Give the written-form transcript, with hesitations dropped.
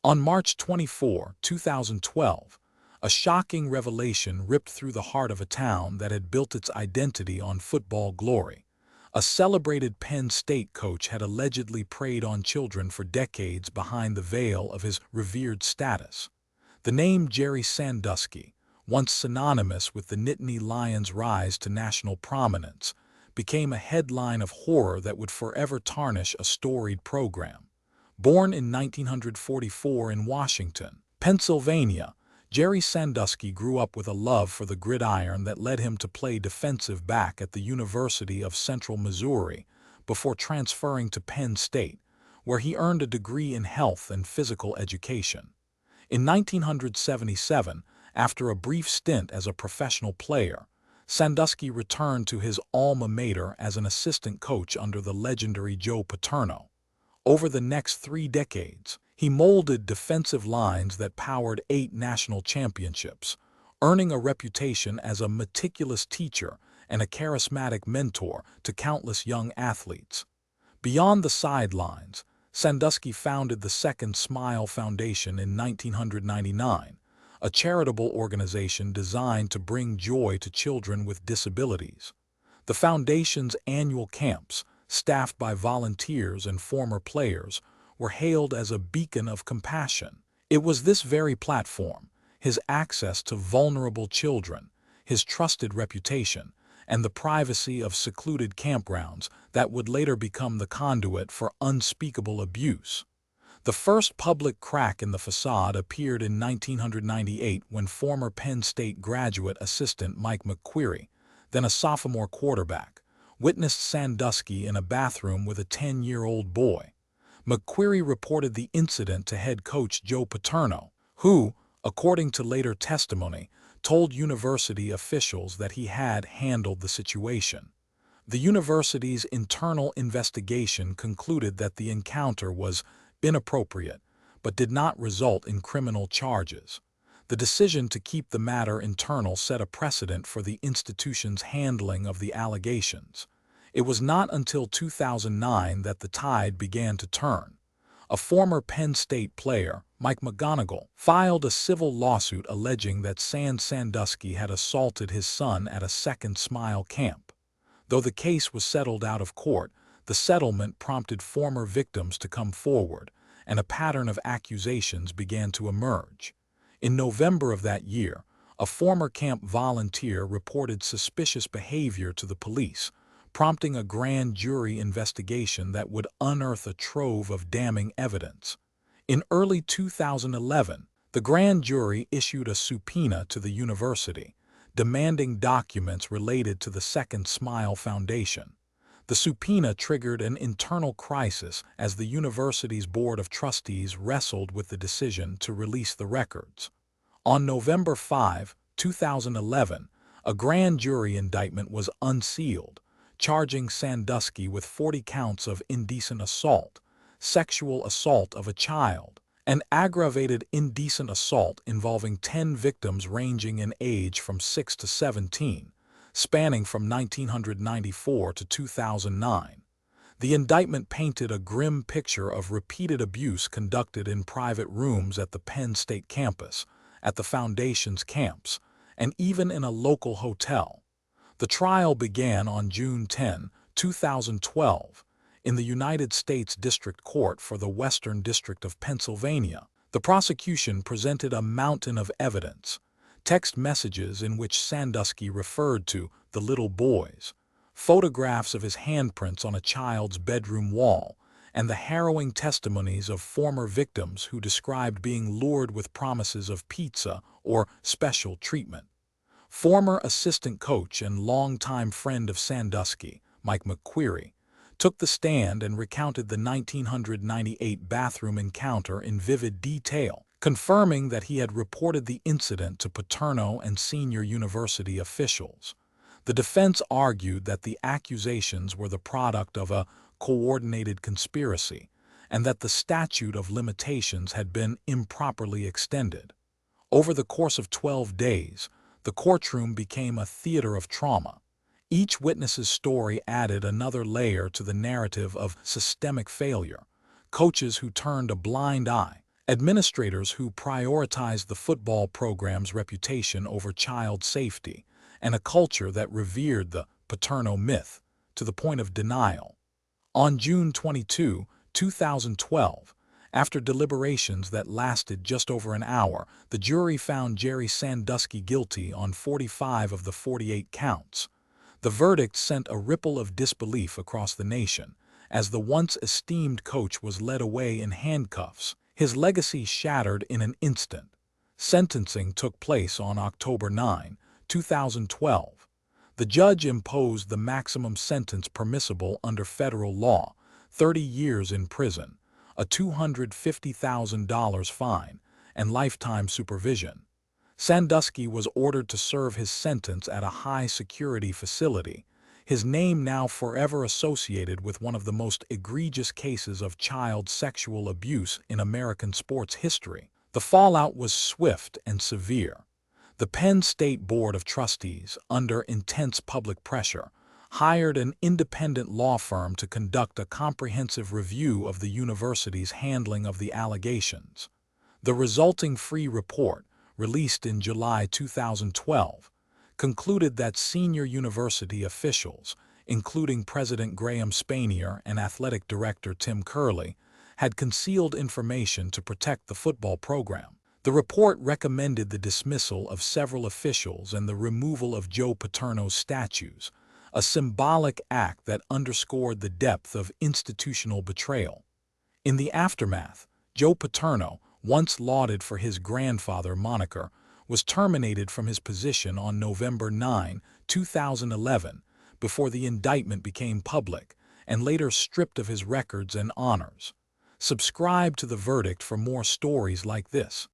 On March 24, 2012, a shocking revelation ripped through the heart of a town that had built its identity on football glory. A celebrated Penn State coach had allegedly preyed on children for decades behind the veil of his revered status. The name Jerry Sandusky, once synonymous with the Nittany Lions' rise to national prominence, became a headline of horror that would forever tarnish a storied program. Born in 1944 in Washington, Pennsylvania, Jerry Sandusky grew up with a love for the gridiron that led him to play defensive back at the University of Central Missouri before transferring to Penn State, where he earned a degree in health and physical education. In 1977, after a brief stint as a professional player, Sandusky returned to his alma mater as an assistant coach under the legendary Joe Paterno. Over the next 3 decades, he molded defensive lines that powered 8 national championships, earning a reputation as a meticulous teacher and a charismatic mentor to countless young athletes. Beyond the sidelines, Sandusky founded the Second Smile Foundation in 1999, a charitable organization designed to bring joy to children with disabilities. The foundation's annual camps, staffed by volunteers and former players, were hailed as a beacon of compassion. It was this very platform, his access to vulnerable children, his trusted reputation, and the privacy of secluded campgrounds that would later become the conduit for unspeakable abuse. The first public crack in the facade appeared in 1998 when former Penn State graduate assistant Mike McQueary, then a sophomore quarterback, witnessed Sandusky in a bathroom with a 10-year-old boy. McQueary reported the incident to head coach Joe Paterno, who, according to later testimony, told university officials that he had handled the situation. The university's internal investigation concluded that the encounter was inappropriate, but did not result in criminal charges. The decision to keep the matter internal set a precedent for the institution's handling of the allegations. It was not until 2009 that the tide began to turn. A former Penn State player, Mike McGonigal, filed a civil lawsuit alleging that Sandusky had assaulted his son at a Second Smile camp. Though the case was settled out of court, the settlement prompted former victims to come forward, and a pattern of accusations began to emerge. In November of that year, a former camp volunteer reported suspicious behavior to the police, prompting a grand jury investigation that would unearth a trove of damning evidence. In early 2011, the grand jury issued a subpoena to the university, demanding documents related to the Second Smile Foundation. The subpoena triggered an internal crisis as the university's board of trustees wrestled with the decision to release the records. On November 5, 2011, a grand jury indictment was unsealed, charging Sandusky with 40 counts of indecent assault, sexual assault of a child, and aggravated indecent assault involving 10 victims ranging in age from 6 to 17, spanning from 1994 to 2009. The indictment painted a grim picture of repeated abuse conducted in private rooms at the Penn State campus, at the foundation's camps, and even in a local hotel. The trial began on June 10, 2012, in the United States District Court for the Western District of Pennsylvania. The prosecution presented a mountain of evidence: text messages in which Sandusky referred to the little boys, photographs of his handprints on a child's bedroom wall, and the harrowing testimonies of former victims who described being lured with promises of pizza or special treatment. Former assistant coach and longtime friend of Sandusky, Mike McQueary, took the stand and recounted the 1998 bathroom encounter in vivid detail, confirming that he had reported the incident to Paterno and senior university officials. The defense argued that the accusations were the product of a coordinated conspiracy, and that the statute of limitations had been improperly extended. Over the course of 12 days, the courtroom became a theater of trauma. Each witness's story added another layer to the narrative of systemic failure: coaches who turned a blind eye, Administrators who prioritized the football program's reputation over child safety, and a culture that revered the Paterno myth to the point of denial. On June 22, 2012, after deliberations that lasted just over an hour, the jury found Jerry Sandusky guilty on 45 of the 48 counts. The verdict sent a ripple of disbelief across the nation, as the once esteemed coach was led away in handcuffs, his legacy shattered in an instant. Sentencing took place on October 9, 2012. The judge imposed the maximum sentence permissible under federal law, 30 years in prison, a $250,000 fine, and lifetime supervision. Sandusky was ordered to serve his sentence at a high-security facility, his name now forever associated with one of the most egregious cases of child sexual abuse in American sports history. The fallout was swift and severe. The Penn State Board of Trustees, under intense public pressure, hired an independent law firm to conduct a comprehensive review of the university's handling of the allegations. The resulting free report, released in July 2012, concluded that senior university officials, including President Graham Spanier and athletic director Tim Curley, had concealed information to protect the football program. The report recommended the dismissal of several officials and the removal of Joe Paterno's statues, a symbolic act that underscored the depth of institutional betrayal. In the aftermath, Joe Paterno, once lauded for his grandfather moniker, was terminated from his position on November 9, 2011, before the indictment became public, and later stripped of his records and honors. Subscribe to The Verdict for more stories like this.